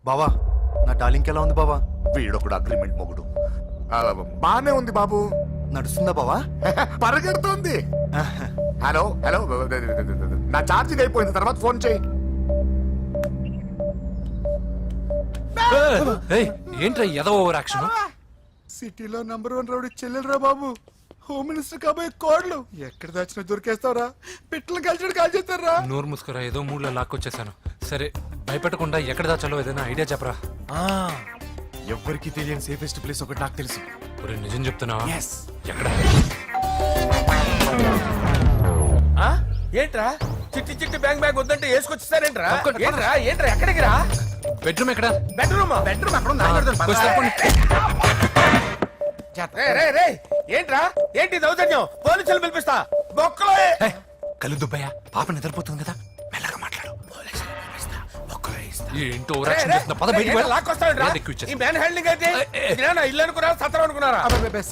బావా నా డార్లింగ్ ఎలా ఉంది బావా? వీడొకడు అగ్రిమెంట్ మొగుడు. బానే ఉంది బాబు. నడుస్తుందా బావా? పరిగెడుతుంది. హలో హలో, నా ఛార్జింగ్ అయిపోయింది, తర్వాత ఫోన్ చేయి. ఏంట్రా ఎదో ఓవర్ యాక్షన్? సిటీలో నంబర్ 1 రౌడీ చెల్లెలరా బాబు. హోమ్ మినిస్టర్ కాబోయే కోడ్లు ఎక్కడ దాచినా దొరికేస్తావరా? పిట్టలు కలిసి కాల్ చేస్తారా? నోరు ముసుకురా, ఏదో మూడ్లో లాక్కొచ్చేసాను. సరే భయపెట్టకుండా ఎక్కడ దాచాలో ఏదైనా ఐడియా చెప్పరా. ఎవ్వరికి తెలియని సేఫెస్ట్ ప్లేస్ ఒకటి నాకు తెలుసు. ఒరే నిజం చెప్తున్నావా? ఎక్కడ? ఏంట్రా చిట్టి చిట్టి బ్యాంగ్ బ్యాంగ్ వద్దంటే వేసుకొచ్చేసారేంట్రా? ఏంట్రా ఏంట్రా ఎక్కడికి రా? బెడ్రూమ్ ఎక్కడ? బెడ్రూమ్ అక్కడ ఏంట్రా ఏంటి దౌర్జన్యం? పోలీసులు పిలిపిస్తా. బొక్కలో కళ్ళు దుబ్బయ్యా, పాప నిద్రపోతుంది కదా, మెల్లగా మాట్లాడు. ఏంటో ఓవర్ యాక్షన్ చేస్తున్నా, పద బయటికి వెళ్ళు. ఈ మ్యాన్ హ్యాండ్లింగ్ అయితే ఇల్లు అనుకున్నారా సత్రం అనుకున్నారా?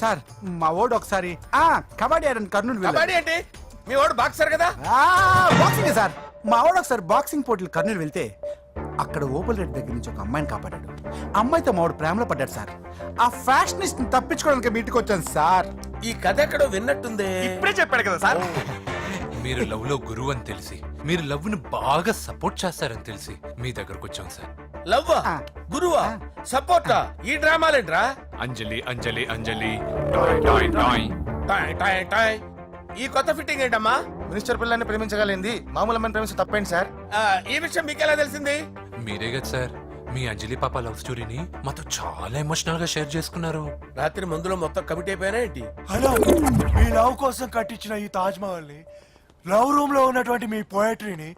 సార్ మా ఓడు ఒకసారి కబడ్డీ ఆడని కర్నూలు కబడ్డీ ఏంటి? మీ వాడు బాక్సర్ కదా? Boxing sir. మా ఓడు ఒకసారి బాక్సింగ్ పోటీలు కర్నూలు వెళ్తే అక్కడ ఓపెల్ రెడ్ దగ్గర నుంచి ఒక అమ్మాయిని కాపాడాడు. అమ్మాయితో మావాడు ప్రేమలో పడ్డాడు సార్. ఆ ఫ్యాషనిస్ట్ తప్పించుకోవడానికి మీటికి వచ్చాను సార్. ఈ కథ ఎక్కడో విన్నట్టుంది. ఇప్పుడే చెప్పాడు కదా సార్. మీరు లవ్ లో గురువు అని తెలిసి, మీరు లవ్ ను బాగా సపోర్ట్ చేస్తారని తెలిసి మీ దగ్గరకు వచ్చాం సార్. లవ్వా గురువా సపోర్టా? ఈ డ్రామాలేంట్రా? Anjali Anjali Anjali toy toy toy. Toy toy toy. ఈ కొత్త ఫిట్టింగ్ ఏంటమ్మా? మినిస్టర్ పిల్లని ప్రేమించగలిగింది మామూలు అమ్మని ప్రేమించి తప్పేంటి సార్? ఈ విషయం మీకెలా తెలిసింది? మీరే కదా సార్ మీ అంజలి పాప లవ్ స్టోరీని మాతో చాలా ఎమోషనల్ గా షేర్ చేసుకున్నారు. రాత్రి మందులో మొత్తం కమిటీ అయిపోయినా ఏంటి? హలో, మీ లవ్ కోసం కట్టించిన ఈ తాజ్ మహల్ ని, లవ్ రూమ్ లో ఉన్నటువంటి మీ పోయట్రీని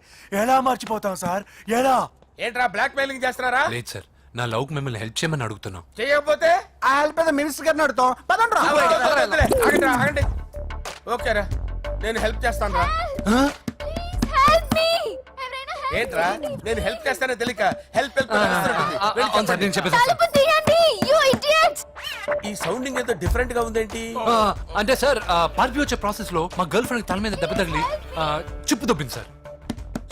ఎలా మర్చిపోతాం సార్? ఎలా? ఏంట్రా బ్లాక్ మెయిలింగ్ చేస్తున్నారా? లేదు సార్, నా లవ్ కు మిమ్మల్ని హెల్ప్ చేయమని అడుగుతున్నాం. చేయకపోతే ఆ హెల్ప్ ఏదో మినిస్టర్ గారిని అడుగుతాం. పదండి రా. ఆగండి ఆగండి. ఓకేరా, నేను హెల్ప్ చేస్తాను రా. ఏంట్రా నేను హెల్ప్ చేస్తానో తెలియక హెల్ప్ హెల్ప్ అవును సార్, నేను చెప్పేసాను సార్. ఈ సౌండింగ్ ఏదో డిఫరెంట్ గా ఉందేంటి? అంటే సార్ పార్టీ వచ్చే ప్రాసెస్ లో మా గర్ల్ ఫ్రెండ్ తల మీద దెబ్బ తగిలి చిప్పు దొబ్బింది సార్.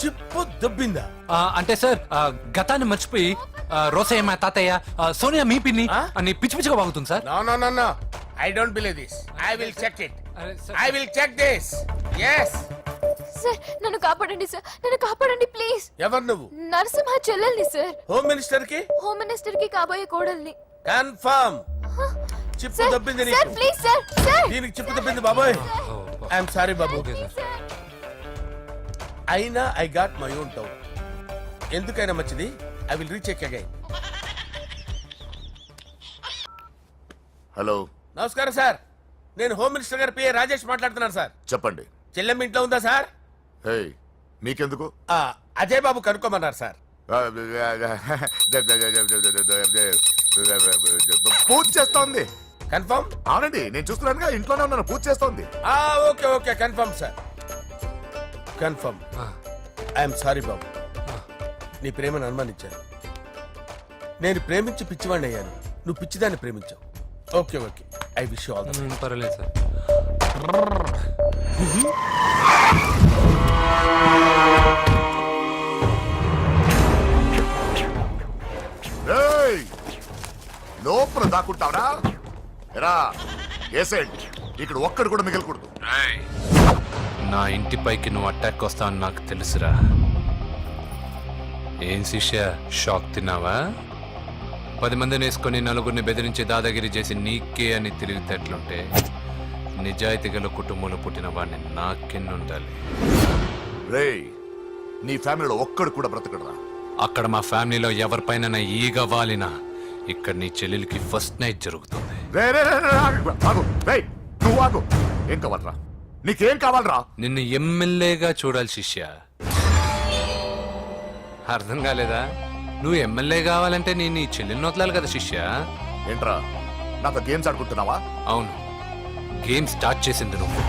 చిప్పు దొబ్బిందా? అంటే సార్ గతాన్ని మర్చిపోయి రోసయ్య మా తాతయ్య, సోనియా మీ పిన్ని అని పిచ్చి పిచ్చిగా బాగుతుంది sir. No no no no, I don't believe this. I will check it. I will check this. yes sir నన్ను కాపాడండి సార్, నన్ను కాపాడండి ప్లీజ్. ఎవరు నువ్వు? నరసింహ చెల్లెల్ని సార్. హోమ్ మినిస్టర్ కి? హోమ్ మినిస్టర్ కి కాబోయే కోడల్ని. కన్ఫర్మ్. చిప్పు దొబ్బింది సార్ నీకు. Please sir. సార్ దీనికి చిప్పు దొబ్బింది బాబోయ్. ఐఎమ్ సారీ బాబు. అయినా I got my own doubt. ఎందుకైనా మంచిది, I will recheck again. Hello, నమస్కారం సార్, నేను హోమ్ మినిస్టర్ గారి పిఏ రాజేష్ మాట్లాడుతున్నాను సార్. చెప్పండి. చెల్లెమ్మ ఇంట్లో ఉందా సార్? హే, మీకెందుకు? అజయ్ బాబు కనుక్కోమన్నారు సార్. పూజ చేస్తోంది. కన్ఫర్మ్? అవునండి, నేను చూస్తున్నానుగా, ఇంట్లోనే ఉన్నాను, పూజ చేస్తోంది. Okay okay, confirm sir, confirm. I'm sorry బాబు, నీ ప్రేమను అనుమానించాను. నేను ప్రేమించి పిచ్చివాడిని అయ్యాను, నువ్వు పిచ్చిదాన్ని ప్రేమించావు. Okay okay, I wish you all the best. పర్వాలేదు సార్. లోపల దాక్కుంటావరా? ఎరా ఏసెంట్, ఇక్కడ ఒక్కడు కూడా మిగలకూడదు. నా ఇంటి పైకి నువ్వు అటాక్ వస్తావని నాకు తెలుసురా. ఏం శిష్య, షాక్ తిన్నావా? 10 మందిని వేసుకొని నలుగురిని బెదిరించి దాదాగిరి చేసి నీకే అని తిరిగితేట్లుంటే నిజాయితీ గల కుటుంబంలో పుట్టిన వాడిని నాకెన్నుండాలి. రేయ్, నీ ఫ్యామిలీలో ఒక్కడు కూడా బ్రతకడరా? అక్కడ మా ఫ్యామిలీలో ఎవరిపైన ఈగ వాలినా ఇక్కడ నీ చెల్లెలికి ఫస్ట్ నైట్ జరుగుతుంది. నువ్వు ఆగు. ఏం కావాలరా? నీకేం కావాలరా? నిన్ను ఎమ్మెల్యేగా చూడాలి శిష్య. అర్థం కాలేదా? నువ్వు ఎమ్మెల్యే కావాలంటే నేను నీ చెల్లెల్ని వదలాలి కదా శిష్య. ఏంట్రా, నాతో గేమ్స్ ఆడుకుంటున్నావా? అవును, గేమ్ స్టార్ట్ చేసింది నువ్వు.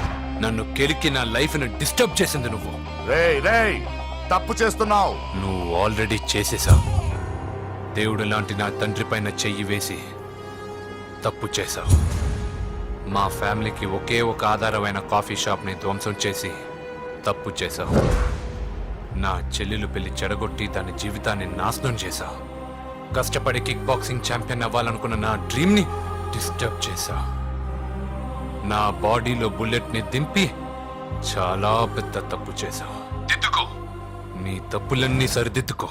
నన్ను కెలికి నా లైఫ్ ను డిస్టర్బ్ చేసింది నువ్వు. రేయ్ రేయ్, తప్పు చేస్తున్నావు. నువ్వు ఆల్రెడీ చేసేసావు. దేవుడు లాంటి నా తండ్రి పైన చెయ్యి వేసి తప్పు చేశావు. మా ఫ్యామిలీకి ఒకే ఒక ఆధారమైన కాఫీ షాప్ ని ధ్వంసం చేసి తప్పు చేశావు. నా చెల్లెలు పెళ్లి చెడగొట్టి దాని జీవితాన్ని నాశనం చేశావు. కష్టపడి కిక్ బాక్సింగ్ ఛాంపియన్ అవ్వాలనుకున్న నా డ్రీమ్ ని డిస్టర్బ్ చేశా. నా బాడీలో బుల్లెట్ ని దింపి చాలా పెద్ద తప్పు చేశావు. దిద్దుకో, నీ తప్పులన్నీ సరిదిద్దుకో.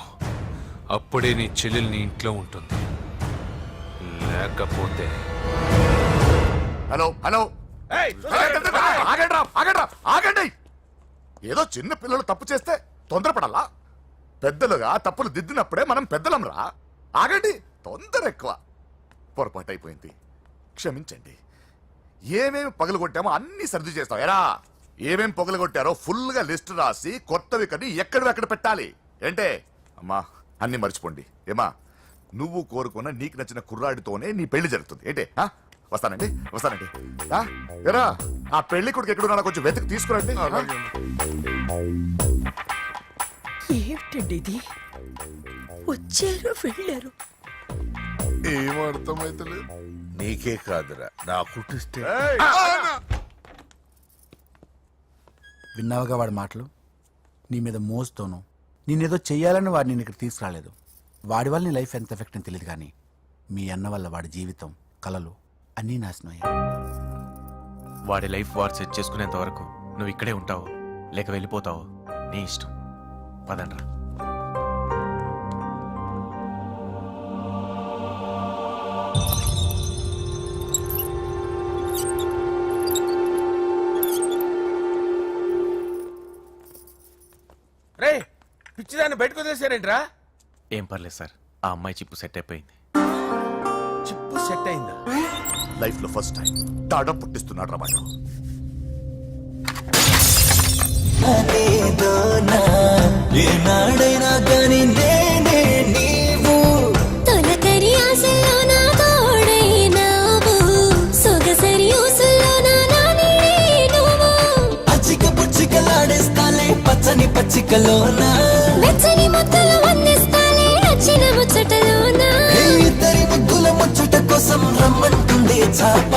అప్పుడే నీ చెల్లెలు నీ ఇంట్లో ఉంటుంది. లేకపోతే హలో హలో ఏయ్, ఆగండి రా, ఆగండి రా, ఆగండి. ఏదో చిన్న పిల్లలు తప్పు చేస్తే తొందరపడాలా? పెద్దలుగా తప్పులు దిద్దినప్పుడే మనం పెద్దలం రా. ఆగండి, తొందర ఎక్కువ. పొరపాటు అయిపోయింది, క్షమించండి. ఏమేమి పగలగొట్టామో అన్ని సర్ది చేస్తాం. ఎరా ఏమేమి పగలగొట్టారో ఫుల్ గా లిస్ట్ రాసి కొత్తవి కని ఎక్కడ పెట్టాలి. ఏంటే అమ్మా, అన్ని మర్చిపోండి. ఏమా, నువ్వు కోరుకున్న నీకు నచ్చిన కుర్రాడితోనే నీ పెళ్లి జరుగుతుంది. ఏంటే వస్తానండి, వస్తానండి. ఎరా ఆ పెళ్లి కొడుకు ఎక్కడున్నా కొంచెం వెతికి తీసుకురండి. ఏమిటండి ఇది? వచ్చారు వెళ్ళారు. ఏం అర్థమైతలేదు. నీకే కాదురా నా కుట్టిస్తే విన్నావుగా వాడి మాటలు. నీ మీద మోజుతోనూ నేనేదో చెయ్యాలని వాడిని నేను ఇక్కడ తీసుకురాలేదు. వాడి వల్ల నీ లైఫ్ ఎంత ఎఫెక్ట్ అని తెలియదు, కానీ మీ అన్న వల్ల వాడి జీవితం, కలలు అన్నీ నాశనం అయ్యాయి. వాడి లైఫ్ వాడు సెట్ చేసుకునేంత వరకు నువ్వు ఇక్కడే ఉంటావు, లేక వెళ్ళిపోతావు, నీ ఇష్టం. పదండ్రా. రే పిచ్చిదాన్ని బయటకు వదిలేసారేంట్రా? ఏం పర్లేదు సార్, ఆ అమ్మాయి చిప్పు సెట్ అయిపోయింది. చిప్పు సెట్ అయిందా? లైఫ్ లో ఫస్ట్ టైం తాడం పుట్టిస్తున్నాడు రమాట. ఏనాడైనా కానీ నేనే నీవు తొలకరి ఆశల్లో నా తోడైనావు సొగసరి ఊసుల్లో నా నానే నువ్వు పచ్చిక పుచ్చికలాడేస్తాలే పచ్చని పచ్చికలోన వెచ్చని ముద్దలు అందిస్తాలే నచ్చిన ముచ్చటలోన ఇద్దరి ముద్దుల ముచ్చట కోసం రమ్మంటుంది చాప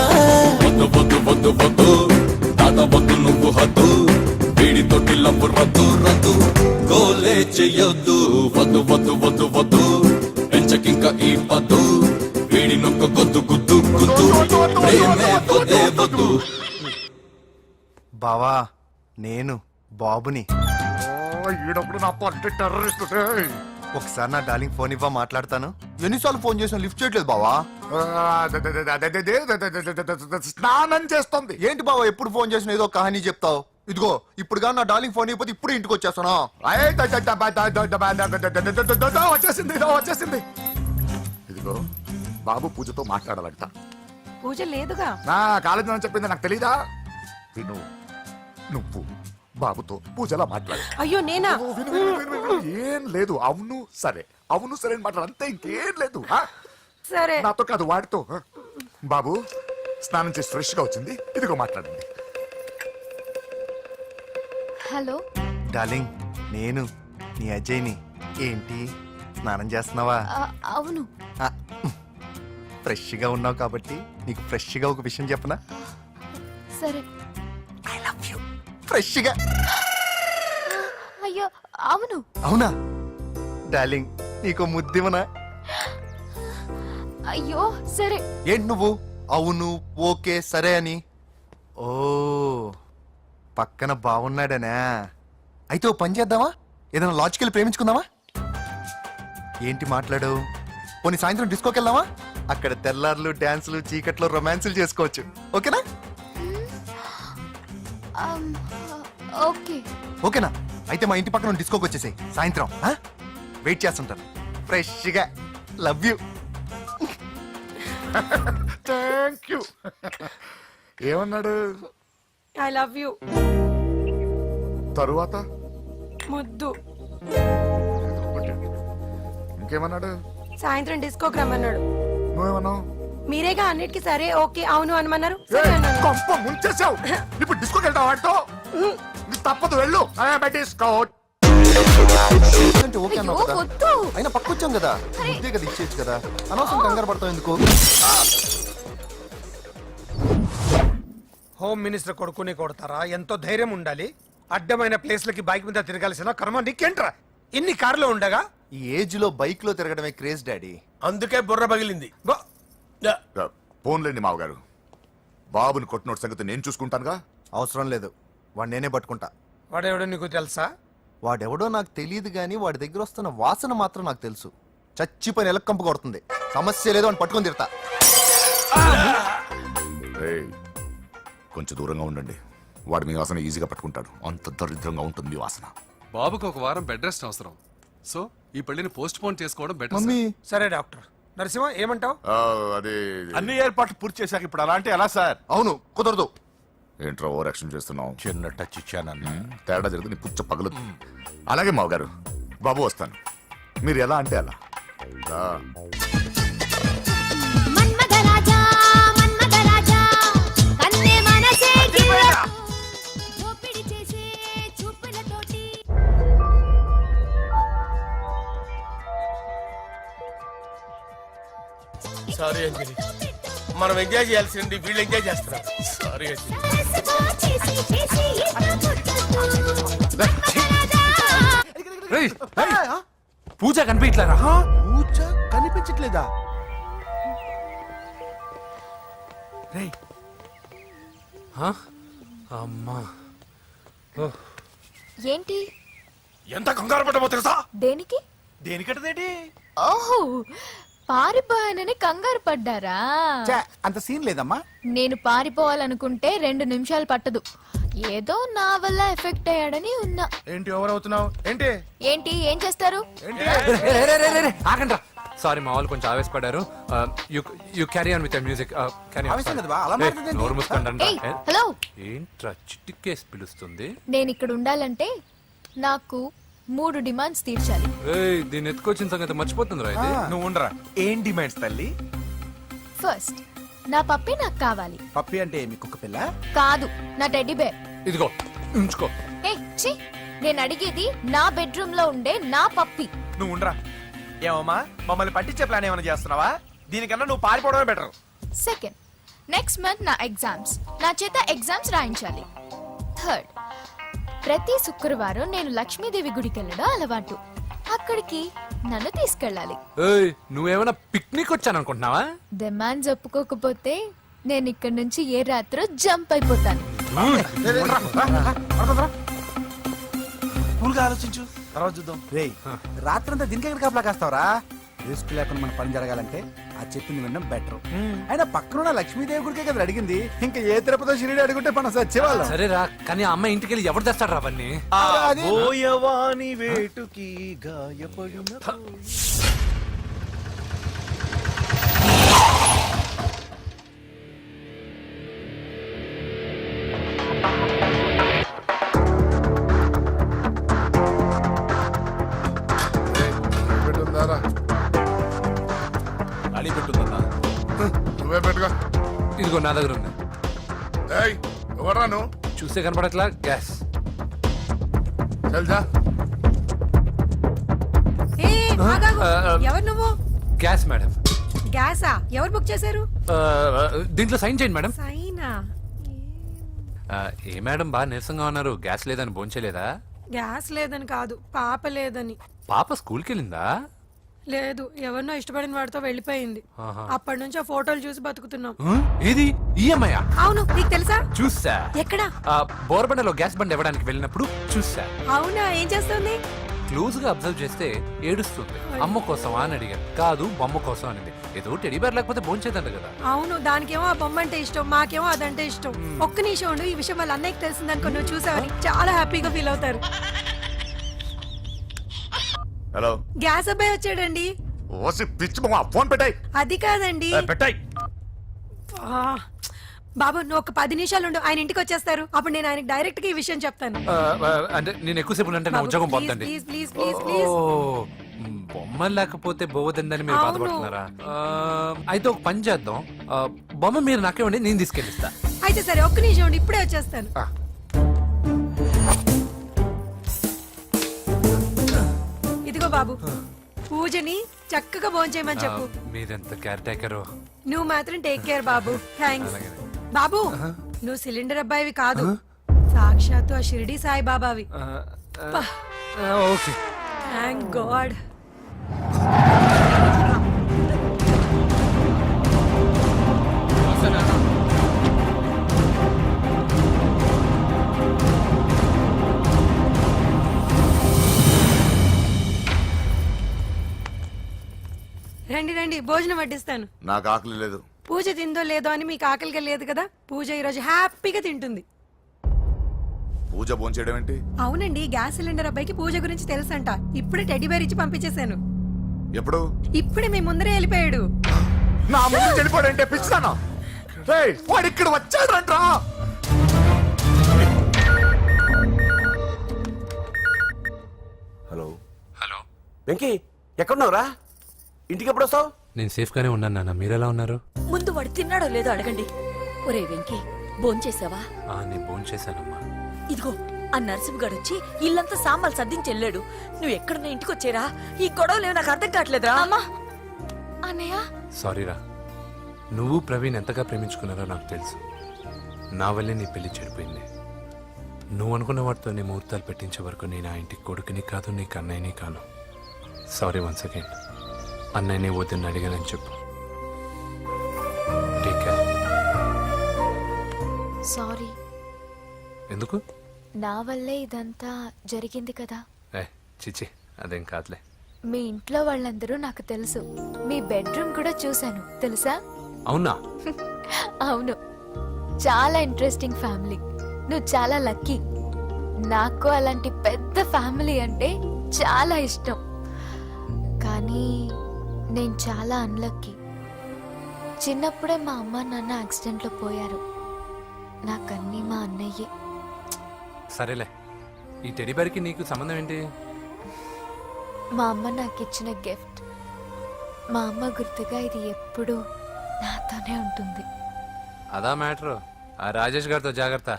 వద్దు వద్దు వద్దు వద్దు తాత వద్దు నువ్వు హద్దు వీడి తోటి లవ్వు రద్దు రద్దు గోలే చెయ్యొద్దు వద్దు వద్దు వద్దు వద్దు పెంచకింక ఈ పద్దు వీడి నొక్క గొద్దు గుద్దు గుద్దు ప్రేమే వద్దే వద్దు. బావా, నేను బాబుని. ఈడప్పుడు నా పంట టెర్రరిస్ట్. ఒకసారి నా డార్లింగ్ ఫోన్ ఇవ్వ, మాట్లాడతాను. ఎన్నిసార్లు ఫోన్ చేసినా లిఫ్ట్ చేయట్లేదు బావా. స్నానం చేస్తుంది. ఏంటి బావా, ఎప్పుడు ఫోన్ చేసినా ఏదో కహానీ చెప్తావు. ఇదిగో ఇప్పుడు నా డార్లింగ్ ఫోన్ అయిపోతే ఇప్పుడు ఇంటికి వచ్చేస్తాను. వచ్చేసింది వచ్చేసింది. ఇదిగో బాబు పూజతో మాట్లాడాలంట. పూజ లేదుగా. నా కాలేజీ అని చెప్పింది నాకు తెలీదా? విను, నువ్వు బాబుతో పూజలా మాట్లాడు. అయ్యో నేనా? విను, విను, విను, విను. ఏం లేదు. అవును సరే, అవును సరే అని మాట్లాడు, అంతే, ఇంకేం లేదు. సరే. నాతో కాదు, వాడితో. బాబు స్నానం చేసి ఫ్రెష్ గా వచ్చింది, ఇదిగో మాట్లాడండి. హలో డార్లింగ్, నేను నీ అజయ్ని. ఏంటి స్నానం చేస్తున్నావా? అవును. ఫ్రెష్ గా ఉన్నావు కాబట్టి నీకు ఫ్రెష్ గా ఒక విషయం చెప్పనా? సరే. I love you. ఫ్రెష్ గా. అయ్యో అవును. అవునా డార్లింగ్, నీకు ముద్దివనా? అయ్యో సరే. ఏంటి నువ్వు అవును ఓకే సరే అని? ఓ, పక్కన బాగున్నాడనా? అయితే ఓ పని చేద్దామా, ఏదైనా లాజికల్ ప్రేమించుకుందామా? ఏంటి మాట్లాడు? పోనీ సాయంత్రం డిస్కోకి వెళ్దామా? అక్కడ తెల్లార్లు డాన్సులు చీకట్లో రొమాన్సులు చేసుకోవచ్చు. ఓకేనా? ఓకే. ఓకేనా? అయితే మా ఇంటి పక్కన డిస్కోకి వచ్చేసాయి సాయంత్రం. వెయిట్ చేస్తుంటాను ఫ్రెష్గా. Love you. Thank you. ఏమన్నాడు? I love you. తరువాత ముద్దు. ఇంకేమన్నాడు? సాయంత్రం డిస్కోకి రమ్మన్నాడు. నువ్వేమన్నావు? మీరేగా అన్నిటికీ సరే ఓకే అవును అనమన్నారు. సరే అన్నాను. కొంప ముంచేసావు. ఇప్పుడు డిస్కోకి వెళ్తావు వాడితో? తప్పదు, వెళ్ళు. డిస్కో అంటే ఓకే అన్నావు కదా, వద్దు. అయినా పక్కొచ్చాం కదా, ముద్దే కదా ఇచ్చేయచ్చు కదా, అనవసరం కంగారు పడతావు ఎందుకు? హోమ్ మినిస్టర్ కొడుకుని కొడతారా? ఎంతో ధైర్యం ఉండాలి. అడ్డమైన ప్లేస్లకి బైక్ మీద తిరగాల్సిన కర్మ నీకేంట్రా? ఇన్ని కార్లు ఉండగా ఈ ఏజ్ లో బైక్ లో తిరగడమే క్రేజ్ డాడీ. అందుకే బుర్ర పగిలింది గో. యా. ఫోన్లేండి మావగారు, బాబుని కొట్టినోటి సంగతి నేను చూసుకుంటానుగా. అవసరం లేదు, వాడు నేనే పట్టుకుంటా. వాడెవడో నీకు తెలుసా? వాడెవడో నాకు తెలియదు కానీ వాడి దగ్గర వస్తున్న వాసన మాత్రం నాకు తెలుసు. చచ్చిపోయిన ఎలక్కంపు కొడుతుంది. సమస్య లేదు అని పట్టుకొని తిడతా. రేయ్, కొంచెం దూరంగా ఉండండి. వాడు మీ వాసన ఈజీగా పట్టుకుంటాడు. అంత దరిద్రంగా ఉంటుంది మీ వాసన. బాబుకి ఒక వారం బెడ్ రెస్ట్ అవసరం. సో ఈ పెళ్లిని పోస్ట్ పోన్ చేసుకోవడం బెటర్. మమ్మీ సరే డాక్టర్. నరసింహ ఏమంటావు? అదే అన్ని ఏర్పాట్లు పూర్తి చేశాక ఇప్పుడు అలాంటి ఎలా సార్? అవును, కుదరదు. ఏంట్రా ఓవర్ యాక్షన్ చేస్తున్నావు? చిన్న టచ్ ఇచ్చానన్న. తేడా జరిగితే నీ పుచ్చ పగలు. అలాగే మావగారు, బాబు వస్తాను. మీరు ఎలా అంటే అలా. రా. మన్మథరాజా మన్మథరాజా కన్నే మనసే దోపిడి చేసే చూపులతోటి. సారీ అంజలి, మనం ఎంజాయ్ చేయాల్సింది వీళ్ళు ఎంజాయ్ చేస్తున్నారు. సారీ అంజలి. సరసగా చేసి చేసి పూజ కనిపించలేరా? పూజ కనిపించట్లేదా? రేయ్, అమ్మా, ఏంటి? ఎంత కంగారు పడ్డమో తెలుసా? దేనికి? దేనికంటదేంటి? ఓహో, పారిపోయానని కంగారు పడ్డారా? ఛే, అంత సీన్ లేదమ్మా. నేను పారిపోవాలనుకుంటే 2 నిమిషాలు పట్టదు. ఏదో నా వల్ల ఎఫెక్ట్ అయ్యాడని ఉన్నా. ఏంటి ఓవర్ అవుతున్నావు? ఏంటి ఏంటి ఏం చేస్తారు? ఆగండ్రా. సారీ, మా వాళ్ళు కొంచెం ఆవేశపడ్డారు. You carry on with music. ఆవేశం కదా బా, అలా మాట్లాడేదేంటి? నోరు మూసుకోండి. ఏయ్, హలో. ఏంట్రా చిటికేసి పిలుస్తుంది? నేను ఇక్కడ ఉండాలంటే నాకు 3 డిమాండ్స్ తీర్చాలి. ఏయ్, దీన్ని ఎత్తుకొచ్చిన సంగతి మర్చిపోతుందిరా ఇది. నువ్వు ఉండరా. ఏం డిమాండ్స్ తల్లి? ఫస్ట్, నా పప్పి నాకు కావాలి. పప్పి అంటే మీ కుక్క పిల్ల? కాదు, నా టెడ్డీ బేర్. ఇదిగో ఉంచుకో. ఏయ్, ఛీ, నేను అడిగేది నా బెడ్రూమ్ లో ఉండే నా పప్పి. నువ్వు ఉండరా. ఏమమ్మా, మమ్మల్ని పట్టించే ప్లాన్ ఏమైనా చేస్తున్నావా? దీనికన్నా నువ్వు పారిపోవడమే బెటర్. సెకండ్, నెక్స్ట్ మంత్ నా ఎగ్జామ్స్, నా చేత ఎగ్జామ్స్ రాయించాలి. థర్డ్, ప్రతి శుక్రవారం నేను లక్ష్మీదేవి గుడికి వెళ్ళడం అలవాటు. అక్కడికి నన్ను తీసుకెళ్ళాలి. ఏయ్, నువ్వేమైనా పిక్నిక్ వచ్చాను అనుకుంటున్నావా? డిమాండ్స్ ఒప్పుకోకపోతే నేను ఇక్కడి నుంచి ఏ రాత్రో జంప్ అయిపోతాను. కూల్గా ఆలోచించు, తర్వాత చూద్దాం. రేయ్, రాత్రంతా దీనికి ఎక్కడ కాపలా కాస్తావరా? రిస్క్ లేకుండా మన పని జరగాలంటే ఆ చెప్పింది వినడం బెటర్. అయినా పక్కన లక్ష్మీదేవి గుడికే కదా అడిగింది. ఇంకా ఏ తిరుపతి షిరిడి అడుగుంటే మనం సచ్చేవాళ్ళం. సరేరా, కానీ ఆ అమ్మాయి ఇంటికి వెళ్ళి ఎవరు తెస్తాడు అవన్నీ? బోయవాని వేటుకి గాయపడిన పెట్టుందారా? అడి పెట్టుందన్నా. నువ్వే పెట్టుకో. ఇదిగో నా దగ్గర ఉంది. ఏయ్, ఎవరా నువ్వు? చూస్తే కనపడట్లా? గ్యాస్. చల్జా. ఏ, ఆగాగు. ఎవరు నువ్వు? Gas madam. గ్యాసా? ఎవరు బుక్ చేశారు? దీంట్లో సైన్ చేయండి మేడం. సైనా? ఏ మేడం బాగా నీరసంగా ఉన్నారు? గ్యాస్ లేదని భోంచలేదా? గ్యాస్ లేదని కాదు, పాప లేదని. పాప స్కూల్కి వెళ్ళిందా? లేదు, ఎవరినో ఇష్టపడిన వాడితో వెళ్ళిపోయింది. ఆహా. అప్పటి నుంచి ఆ ఫోటోలు చూసి బతుకుతున్నాం. ఏది ఈఎంఐ? అవును, నీకు తెలుసా? చూసా. ఎక్కడ? బోర్బండలో గ్యాస్ బండ్ ఇవ్వడానికి వెళ్ళినప్పుడు చూసా. అవునా, ఏం చేస్తుంది? క్లోజ్ గా అబ్జర్వ్ చేస్తే ఏడుస్తుంది. అమ్మ కోసం అని అడిగాను. కాదు, బొమ్మ కోసం అనింది. ఏదో టెడీ బేర్ లేకపోతే భోంచేదంట కదా. అవును, దానికేమో ఆ బొమ్మ అంటే ఇష్టం, మాకేమో అదంటే ఇష్టం. ఒక్క నిమిషం ఉండు, ఈ విషయం వాళ్ళ అన్నయ్యకి తెలిసిందనుకో, నువ్వు చూసావని చాలా హ్యాపీగా ఫీల్ అవుతారు. హలో, గ్యాస్ అబ్బాయి వచ్చాడండి. ఓసి పిచ్చి బొమ్మ, ఫోన్ పెట్టాయి. అది కాదండి. పెట్టాయి. ఆ, బాబు నువ్వు ఒక 10 నిమిషాలు ఉండు, ఆయన ఇంటికి వచ్చేస్తారు. అప్పుడు నేను ఆయనకి డైరెక్ట్ గా ఈ విషయం చెప్తాను. అంటే నేను ఎక్కువసేపు అంటే నా ఉద్యోగం పోతండి. Please please please please. బొమ్మ లేకపోతే బోవదందని మీరు అవును. బాధపడుతున్నారా? అయితే ఒక పని చేద్దాం. బొమ్మ మీరు నాకేమండి, నేను తీసుకెళ్ళిస్తా. అయితే సరే, ఒక్క నిమిషం ఉండు, ఇప్పుడే వచ్చేస్తాను. ఇదిగో బాబు, పూజని చక్కగా భోంచేయమని చెప్పు. మీరెంత కేర్ టేకరు. నువ్వు మాత్రం టేక్ కేర్ బాబు. థ్యాంక్స్ బాబు. నువ్వు సిలిండర్ అబ్బాయివి కాదు, సాక్షాత్తు ఆ షిరిడి సాయి బాబావి. ఓకే. Thank god. రండి రండి భోజనం వడ్డిస్తాను. నాకు ఆకలి లేదు. పూజ తిందో లేదో అని మీకు ఆకలిగా లేదు కదా, పూజ ఈరోజు హ్యాపీగా తింటుంది. పూజ భోంచేయడం ఏంటి? అవునండి, గ్యాస్ సిలిండర్ అబ్బాయికి పూజ గురించి తెలుసంట. ఇప్పుడే టెడ్డీ బేర్ ఇచ్చి పంపించేశాను. ఎప్పుడు? ఇప్పుడే మీ ముందరే వెళ్ళిపోయాడు. నా ముందు చెడిపోడంటే పిచ్చిదానా? వాడు ఇక్కడ వచ్చాడంట్రా. హలో హలో, వెంకీ, ఎక్కడున్నావురా? ఇంటికి ఎప్పుడు వస్తావు? నేను సేఫ్గానే ఉన్నాను నాన్న, మీరెలా ఉన్నారు? ముందు వాడు తిన్నాడో లేదో అడగండి. ఒరే వెంకీ, భోంచేసావా? నేను ఫోన్ చేశానమ్మా. ఇదిగో ఆ నరసింహగాడు వచ్చి ఇల్లంతా సామాన్లు సర్దించి వెళ్ళాడు. నువ్వు ఎక్కడున్నా ఇంటికి వచ్చేరా. ఈ గొడవలేవు నాకు అర్థం కావట్లేదురా. అమ్మా అన్నయ్య, సారీరా, నువ్వు ప్రవీణ్ ఎంతగా ప్రేమించుకున్నారో నాకు తెలుసు. నా వల్లే నీ పెళ్లి చెడిపోయింది. నువ్వు అనుకున్న వాటితో నీ ముహూర్తాలు పెట్టించే వరకు నేను ఆ ఇంటికి కొడుకుని కాదు, నీకు అన్నయ్యని కాను. Sorry once again. అన్నయ్యని వద్దని అడిగానని చెప్పు. Take care. సారీ, ఎందుకు? నా వల్లే ఇదంతా జరిగింది కదా. చిచి, అదేం కాదులే. మీ ఇంట్లో వాళ్ళందరూ నాకు తెలుసు. మీ బెడ్రూమ్ కూడా చూశాను, తెలుసా? అవునా? అవును, చాలా ఇంట్రెస్టింగ్ ఫ్యామిలీ. నువ్వు చాలా లక్కీ. నాకు అలాంటి పెద్ద ఫ్యామిలీ అంటే చాలా ఇష్టం. కానీ నేను చాలా అన్లక్కీ. చిన్నప్పుడే మా అమ్మ నాన్న యాక్సిడెంట్లో పోయారు. నాకన్నీ మా అన్నయ్యే. సరేలే, ఈ టెడీబేర్కి నీకు సంబంధం ఏంటి? మా అమ్మ నాకు ఇచ్చిన గిఫ్ట్. మా అమ్మ గుర్తుగా ఇది ఎప్పుడూ నాతోనే ఉంటుంది. అదా మ్యాటరు. ఆ రాజేష్ గారితో జాగ్రత్త.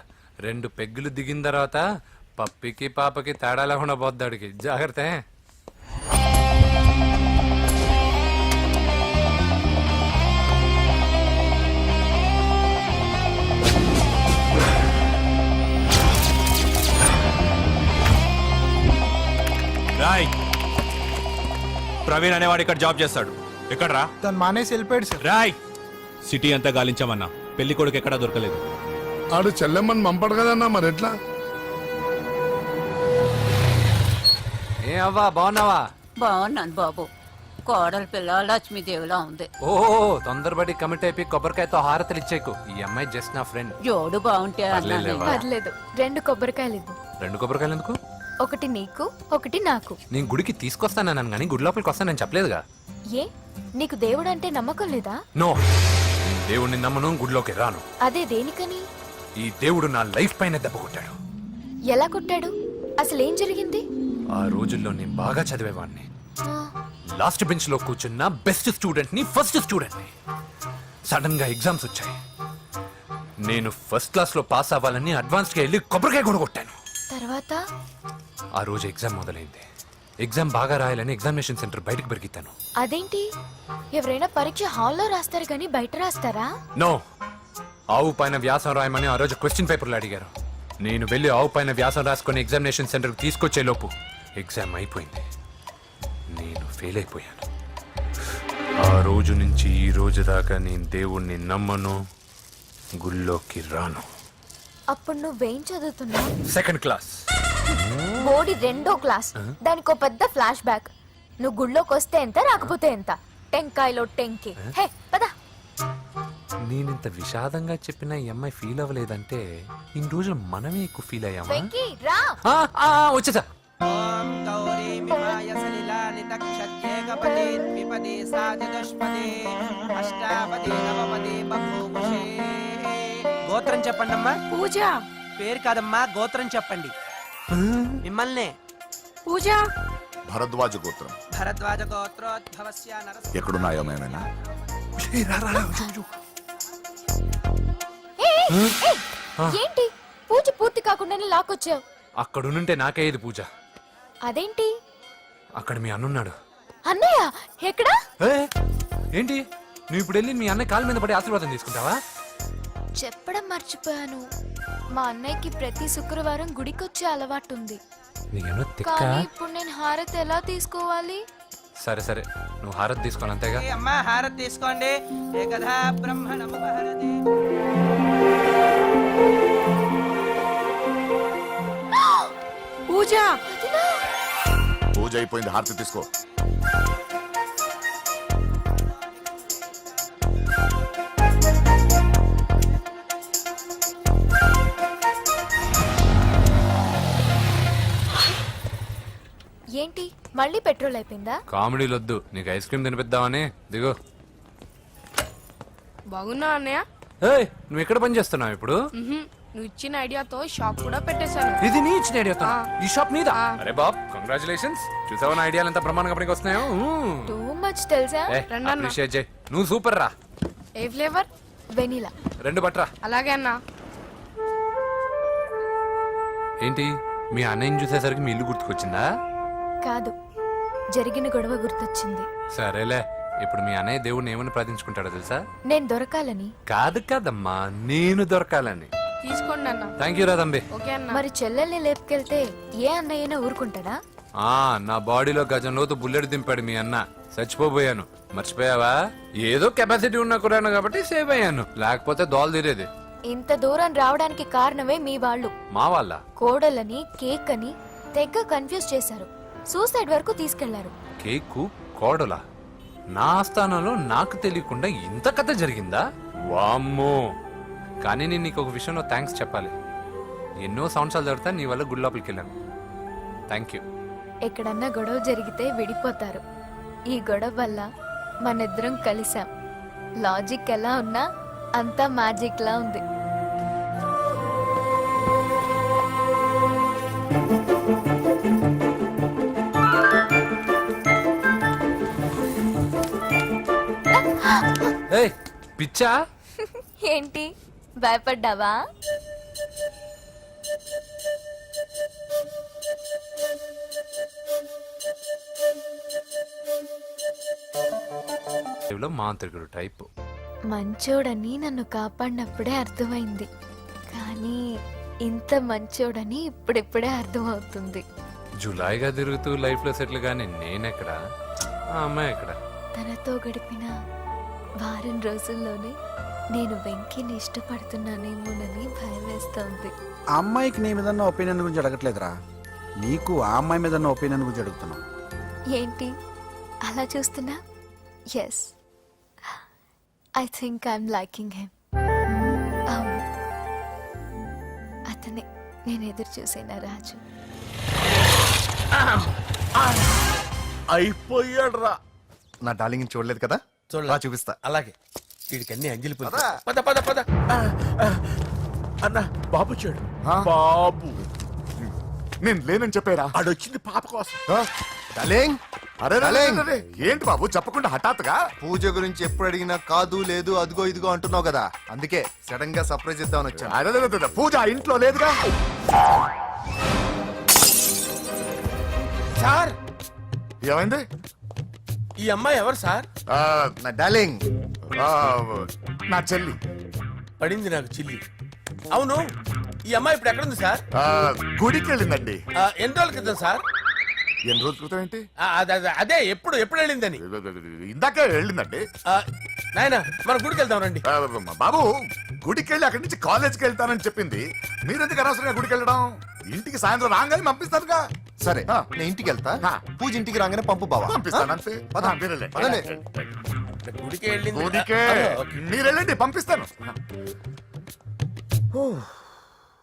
2 పెగ్గులు దిగిన తర్వాత పప్పికి పాపకి తేడా లేకుండా పోద్దాడికి. జాగ్రత్త. రాయ్, ప్రవీణ్ అనేవాడు ఇక్కడ జాబ్ చేస్తాడు. ఎక్కడ్రా? తను మానేసి వెళ్ళిపోయాడు సార్. రాయ్, సిటీ అంతా గాలించామన్నా, పెళ్లి కొడుకు ఎక్కడా దొరకలేదు. ఆడు చెల్లెమ్మని పంపడు కదన్నా, మరి ఎట్లా? ఏ అవ్వా, బాగున్నావా? బాగున్నాను బాబు. కోడలి పిల్ల లక్ష్మీదేవిలా ఉంది. ఓ, తొందరపడి కమిట్ అయిపోయి కొబ్బరికాయతో హారతలు ఇచ్చేకు. ఈ అమ్మాయి జస్ట్ నా ఫ్రెండ్. జోడు బాగుంటే పర్లేదులేవా. పర్లేదు, 2 కొబ్బరికాయలు ఇవ్వు. 2 కొబ్బరికాయలు ఎందుకు? ఒకటి నీకు, ఒకటి నాకు. నేను గుడికి తీసుకొస్తానన్నాను కానీ గుడి లోపలికి వస్తానని చెప్పలేదుగా. ఏ, నీకు దేవుడు అంటే నమ్మకం లేదా? నో, దేవుడిని నమ్మను, గుడిలోకి రాను. అదే దేనికని? ఈ దేవుడు నా లైఫ్ పైన దెబ్బ కొట్టాడు. ఎలా కొట్టాడు? అసలు ఏం జరిగింది? ఆ రోజుల్లో నేను బాగా చదివేవాడిని. ఆ, లాస్ట్ బెంచ్ లో కూర్చున్న బెస్ట్ స్టూడెంట్ ని, ఫస్ట్ స్టూడెంట్ ని. సడన్ గా ఎగ్జామ్స్ వచ్చాయి. నేను ఫస్ట్ క్లాస్ లో పాస్ అవ్వాలని అడ్వాన్స్ గా వెళ్ళి కొబ్బరికాయ కూడా కొట్టాను. తర్వాత? ఆ రోజు ఎగ్జామ్ మొదలైంది. ఎగ్జామ్ బాగా రాయాలని ఎగ్జామినేషన్ సెంటర్ బయటకు పెరిగితాను. అదేంటి, ఎవరైనా పరీక్ష హాల్లో రాస్తారు కానీ బయట రాస్తారా? నో, ఆవు పైన వ్యాసం రాయమని ఆ రోజు క్వశ్చన్ పేపర్లు అడిగారు. నేను వెళ్ళి ఆవు పైన వ్యాసం రాసుకొని ఎగ్జామినేషన్ సెంటర్కి తీసుకొచ్చే లోపు ఎగ్జామ్ అయిపోయింది. నేను ఫెయిల్ అయిపోయాను. ఆ రోజు నుంచి ఈ రోజు దాకా నేను దేవుణ్ణి నమ్మను, గుళ్ళోకి రాను. అప్పుడు నువ్వేం చదువుతున్నావు? 2nd class. బోడి 2వ క్లాస్. దానికో పెద్ద ఫ్లాష్ బ్యాక్. నువ్వు గుళ్ళోకి వస్తే ఎంత, రాకపోతే ఎంత. టెంకాయలో టెంకి. హే పద. నేనింత విషాదంగా చెప్పిన ఈ అమ్మాయి ఫీల్ అవ్వలేదంటే ఇన్ని రోజులు మనమే ఎక్కువ ఫీల్ అయ్యామా? వెంకీ రా. వచ్చేసా. గోత్రం చెప్పండి అమ్మా. పూజ. పేరు కాదమ్మా, గోత్రం చెప్పండి. మిమ్మల్నే. పూజ. భరద్వాజ గోత్రం. భరద్వాజ గోత్రోద్భవస్య నరసింహ. ఎక్కడున్నాయో మేమైనా? ఏంటి పూజ పూర్తి కాకుండానే లాక్కొచ్చావు? అక్కడుంటే నాకే ఇది పూజ. అదేంటి? అక్కడ మీ అన్నున్నాడు. అన్నయ్య ఎక్కడా? ఏంటి, నువ్వు ఇప్పుడు వెళ్ళి మీ అన్నయ్య కాళ్ళ మీద పడి ఆశీర్వాదం తీసుకుంటావా? చెప్పడం మర్చిపోయాను. మా అన్నయ్యకి ప్రతి శుక్రవారం గుడికొచ్చే అలవాటు ఉంది. నీకేమో తిక్క. కానీ ఇప్పుడు నేను హారతి ఎలా తీసుకోవాలి? సరే సరే, నువ్వు హారతి తీసుకోను అంతేగా. అమ్మా హారతి తీసుకోండి. ఏకదా బ్రహ్మణముపహరతి. పూజ. పూజ అయిపోయింది, హారతి తీసుకో. మళ్ళీ పెట్రోల్ అయిపోయిందా? కామెడీలు వద్దు, నీకు ఐస్ క్రీమ్ తినిపిద్దామని. దిగు. బాగున్నా అన్నయ్య? ఏయ్, నువ్వు ఎక్కడ పని చేస్తున్నావు ఇప్పుడు? నువ్వు ఇచ్చిన ఐడియాతో షాప్ కూడా పెట్టేశాను. ఇది నీ ఇచ్చిన ఐడియా? ఈ షాప్ మీద? అరే బాబ్, కంగ్రాచులేషన్స్. చూసావా నా ఐడియాలు ఎంత బ్రహ్మాండంగా పనికి వస్తున్నాయో? టూ మచ్ తెలుసా? అప్రిషియేట్ చేయి. నువ్వు సూపర్ రా. ఏ ఫ్లేవర్? వెనీలా. 2 బట్రా. అలాగే అన్నా. ఏంటి, మీ అన్నయ్యని చూసేసరికి మీ ఇల్లు గుర్తుకొచ్చిందా? కాదు, జరిగిన గొడవ గుర్తొచ్చింది. సరేలే, ఇప్పుడు మీ అన్నయ్య దేవుడిని ఏమని ప్రార్థించుకుంటాడో తెలుసా? నేను దొరకాలని. కాదు కాదమ్మా, నేను దొరకాలని. తీసుకోండి అన్న. థ్యాంక్ యూ రా తంబి. ఓకే అన్న. మరి చెల్లెల్ని లేపుకెళ్తే ఏ అన్నయ్యనా ఊరుకుంటాడా? నా బాడీలో గజం లోతు బుల్లెట్ దింపాడు మీ అన్న. చచ్చిపోయాను, మర్చిపోయావా? ఏదో కెపాసిటీ ఉన్న కురాను కాబట్టి సేవ్ అయ్యాను, లేకపోతే దోలు తీరేది. ఇంత దూరం రావడానికి కారణమే మీ వాళ్ళు. మా వాళ్ళ కోడలని కేక్ అని తెగ కన్ఫ్యూజ్ చేశారు. సూసైడ్ వరకు తీసుకెళ్లారు. కేకు కోడలా? నా స్థానంలో నాకు తెలియకుండా ఇంత కథ జరిగిందా? వామ్మో. కానీ నేను నీకు ఒక విషయంలో థ్యాంక్స్ చెప్పాలి. ఎన్నో సంవత్సరాలు జరుగుతా నీ వల్ల గుడి లోపలికి వెళ్ళాను. Thank you. ఎక్కడన్నా గొడవ జరిగితే విడిపోతారు. ఈ గొడవ వల్ల మనిద్దరం కలిసాం. లాజిక్ ఎలా ఉన్నా అంతా మ్యాజిక్ లా ఉంది. ఏయ్, పిచ్చా? ఏంటి, భయపడ్డావా? మాంత్రికుడు టైప్. మంచోడని నన్ను కాపాడినప్పుడే అర్థమైంది, కానీ ఇంత మంచోడని ఇప్పుడిప్పుడే అర్థమవుతుంది. జులాయిగా తిరుగుతూ లైఫ్ లో సెటిల్ గానీ నేనెక్కడ, ఆ అమ్మాయి ఎక్కడ? తనతో గడిపిన వారం రోజుల్లోనే నేను వెంకిని ఇష్టపడుతున్నానేమోనని భయం వేస్తోంది. ఆ అమ్మాయికి నీ మీద ఒపీనియన్ గురించి అడగట్లేదురా, నీకు ఆ అమ్మాయి మీద ఒపీనియన్ గురించి అడుగుతున్నావు. ఏంటి అలా చూస్తున్నా? Yes, I think I'm liking him. అవును, అతనే నేను ఎదురు చూసేనా రాజు. అయిపోయాడు రా. నా డార్లింగ్ చూడలేదు కదా, రా చూపిస్తా. అలాగే. వీడికి అన్ని అంజలి పూలు. పద పద పద. అన్న బాబు చూడు. బాబు నేను లేనని చెప్పారా? ఆడొచ్చింది పాప కోసం. డార్లింగ్, అరే డార్లింగ్. ఏంటి బాబు చెప్పకుండా హఠాత్తుగా? పూజ గురించి ఎప్పుడు అడిగినా కాదు లేదు అదిగో ఇదిగో అంటున్నావు కదా, అందుకే సడన్ గా సర్ప్రైజ్ ఇద్దామని వచ్చాను. అరే పూజ ఇంట్లో లేదుగా. సార్, ఏమైంది? ఈ అమ్మాయి ఎవరు సార్? నా డార్లింగ్, నా చెల్లి. పడింది నాకు చిల్లి. అవును, ఈ అమ్మాయి ఇప్పుడు ఎక్కడుంది సార్? గుడికి వెళ్ళిందండి. ఎన్ని రోజుల క్రితం సార్? ఎన్ని రోజుల క్రితం ఏంటి? అదే ఎప్పుడు ఎప్పుడు వెళ్ళిందని. ఇందాకే వెళ్ళిందండి. నాయన మన గుడికి వెళ్దాం రండి. బాబు, గుడికి వెళ్ళి అక్కడి నుంచి కాలేజ్కి వెళ్తానని చెప్పింది. మీరెందుకు అనవసరంగా గుడికి వెళ్ళడం? ఇంటికి సాయంత్రం రాగానే పంపిస్తారుగా. సరే నేను ఇంటికి వెళ్తా, పూజ ఇంటికి రాగానే పంపు బావా. పంపిస్తాను అంతే. పదండి. గుడికి వెళ్ళింది. గుడికే మీరు వెళ్ళండి, పంపిస్తాను.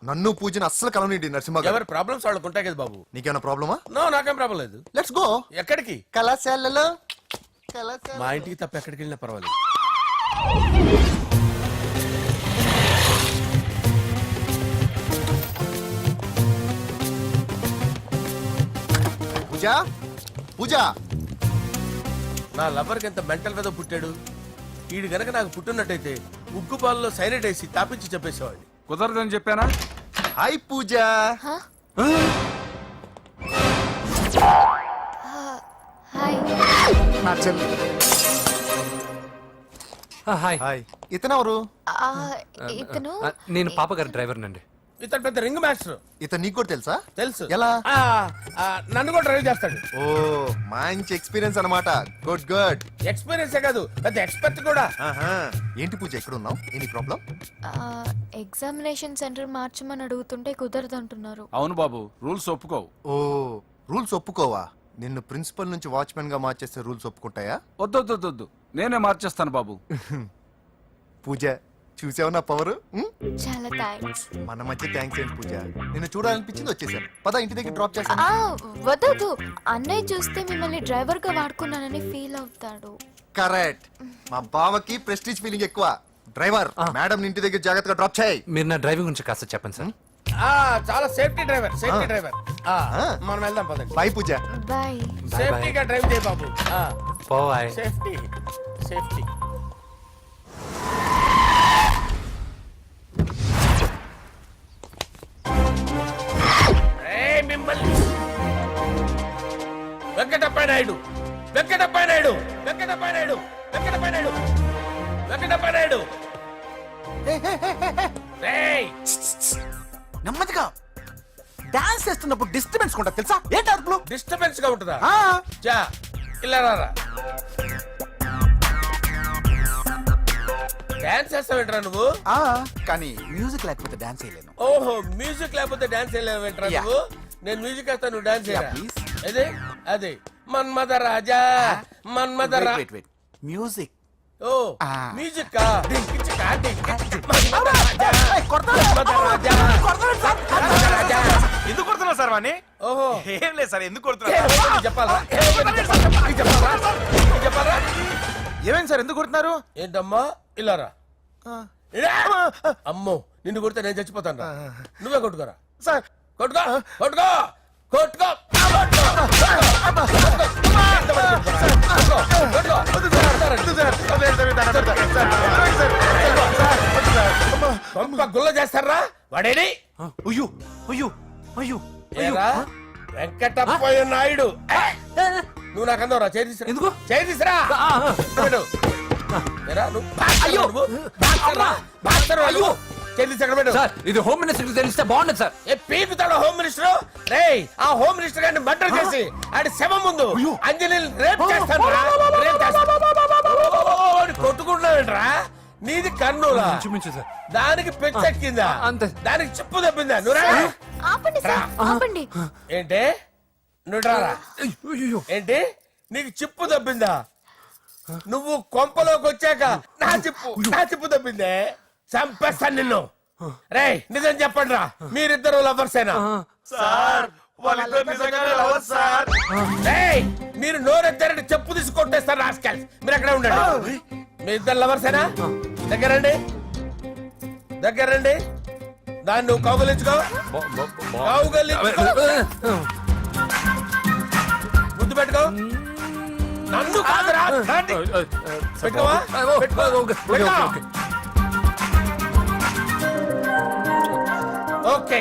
నన్ను పూజని అస్సలు కలవనండి నరసింహ గారు. ఎవరి ప్రాబ్లమ్స్ వాళ్ళకు ఉంటాయి కదా బాబు. నీకేమైనా ప్రాబ్లమా? నో, నాకేం ప్రాబ్లం లేదు. Let's go. ఎక్కడికి? కళాశాలలో. మా ఇంటికి తప్ప ఎక్కడికి వెళ్ళినా పర్వాలేదు. పూజ, పూజ. నా లవర్కి ఎంత మెంటల్ మీద పుట్టాడు. వీడు గనక నాకు పుట్టినట్టయితే ఉగ్గు పాలలో సైలెంట్ వేసి తాపించి చెప్పేసేవాడిని. కుదరదని చెప్పానా? హాయ్ పూజ. హాయ్. నా చెల్లి. హాయ్. హాయ్. ఇతనెవరు? ఇతను నేను పాపగారి డ్రైవర్ నండి. ఇతను పెద్ద రింగ్ మాస్టర్. ఇతను నీకు కూడా తెలుసా? తెలుసు. ఎలా? నన్ను కూడా డ్రైవ్ చేస్తాడు. ఓ, మంచి ఎక్స్పీరియన్స్ అన్నమాట. Good good. ఎక్స్పీరియన్స్ కాదు, పెద్ద ఎక్స్పర్ట్ కూడా. ఏంటి పూజ ఎక్కడ ఉన్నావు? Any problem? ఎగ్జామినేషన్ సెంటర్ మార్చమని అడుగుతుంటే కుదరదంటున్నారు. అవును బాబు, రూల్స్ ఒప్పుకోవు. ఓ, రూల్స్ ఒప్పుకోవా? నిన్ను ప్రిన్సిపల్ నుంచి వాచ్మెన్ గా మార్చేస్తే రూల్స్ ఒప్పుకుంటాయా? వద్దు నేనే మార్చేస్తాను బాబు. పూజ చూసావు నా పవర్ చాలా థ్యాంక్స్. మన మధ్య థ్యాంక్స్ ఏంటి పూజ, నిన్ను చూడాలనిపించింది వచ్చేసాను. పద ఇంటి దగ్గర డ్రాప్ చేస్తాను. వద్దు, అన్నయ్య చూస్తే మిమ్మల్ని డ్రైవర్ గా వాడుకున్నానని ఫీల్ అవుతాడు. కరెక్ట్, మా బావకి ప్రెస్టీజ్ ఫీలింగ్ ఎక్కువ. డ్రైవర్ మేడం ఇంటి దగ్గర జాగ్రత్తగా డ్రాప్ చేయి. మీరు నా డ్రైవింగ్ గురించి కాస్త చెప్పండి సార్. చాలా సేఫ్టీ డ్రైవర్ మనం వెళ్దాం పదండి. బాయ్ పూజ. బాయ్. సేఫ్టీగా డ్రైవ్ చేయ బాబు. పోవాయ్. Safety safety. మిమ్మల్ని వెంకటప్ప నాయుడు వెంకటప్ప నాయుడు వెంకటప్ప నాయుడు వెంకటప్ప నాయుడు వెంకటప్ప నాయుడు. రేయ్ నెమ్మదిగా డాన్స్ చేస్తున్నప్పుడు డిస్టర్బెన్స్ కొంటా తెలుసా? ఏంటి అరుపులు? డిస్టర్బెన్స్ గా ఉంటుందా? ఆ, చా ఇలా రారా. డాన్స్ చేస్తావేంట్రా నువ్వు? ఆ, కానీ మ్యూజిక్ లేకపోతే డాన్స్ చేయలేను. ఓహో, మ్యూజిక్ లేకపోతే డాన్స్ చేయలేవేంట్రా Yeah. నువ్వు? నేను మ్యూజిక్ వేస్తాను, నువ్వు డాన్స్ చేయరా? Yeah, please. అదే అదే మన్మద రాజా మన్మద రా. Wait wait music. ఓ Ah. మ్యూజిక్ కా డింకిచికా మన్మద రాజా మన్మద రాజా మన్మద రాజా. ఎందుకు కొడుతున్నావు సార్ వాణ్ణి? ఓహో ఏం లేదు సార్, ఎందుకు ఏ, కొడుతున్నారు? నీకు చెప్పాలా? నీకు చెప్పాలా? నీకు చెప్పాలా? ఏమైంది సార్, ఎందుకు కొడుతున్నారు? ఏంటమ్మా ఇలా రా. అమ్మో నిన్ను కొడితే నేను చచ్చిపోతాను రా. నువ్వే కొట్టుకోరా సార్ కొట్టుకో కొట్టుకో కొట్టుకో గుల్ల చేస్తారా వాడేడి? అయ్యో అయ్యో అయ్యో ఏరా వెంకటప్పయ్య నాయుడు. నువ్వు నాకు అందవరా చేయి తీసురా. ఎందుకు? చేయి తీసురా. పెట్టు. ఏరా, నువ్వు బాక్సర్ నువ్వు. బాక్సర్ రా. బాక్సర్ రా నువ్వు. చేయి తీసి అక్కడ పెట్టు. సార్ ఇది హోమ్ మినిస్టర్ తెలిస్తే బాగుండదు సార్. ఏ పీకుతాడు హోమ్ మినిస్టర్? రేయ్ ఆ హోమ్ మినిస్టర్ గారిని మర్డర్ చేసి ఆడి శవం ముందు అంజలి రేప్ చేస్తాను రా. రేప్ చేస్తాను. కొట్టుకుంటున్నావేంట్రా? నీది కన్నులా? చూపించు సార్. దానికి పెచ్చెక్కిందా? అంతే. దానికి చిప్పు తప్పిందా? నువ్వు రా. ఆపండి సార్, ఆపండి. ఏంటి నువ్వు రారా. అయ్యో ఏంటి నీకు చిప్పు తప్పిందా? నువ్వు కొంపలోకి వచ్చాక నా చిప్పు తప్పిందే. చంపేస్తాను నిన్ను. రేయ్ నిజం చెప్పండి రా, మీరిద్దరు లవర్సేనా? సార్ వాళ్ళిద్దరు నిజంగానే లవర్స్ సార్. రేయ్ మీరు నోరెత్తారంటే చెప్పు తీసి కొట్టేస్తారు రాస్కల్స్. మీరు అక్కడే ఉండండి. మీ ఇద్దరు లవర్సేనా? దగ్గరండి దగ్గరండి. దాన్ని నువ్వు కౌగలించుకో. కౌగలించుకో. ముద్దు పెట్టుకో. నన్ను కాదురా. పెట్టుకోవా? పెట్టుకో. ఓకే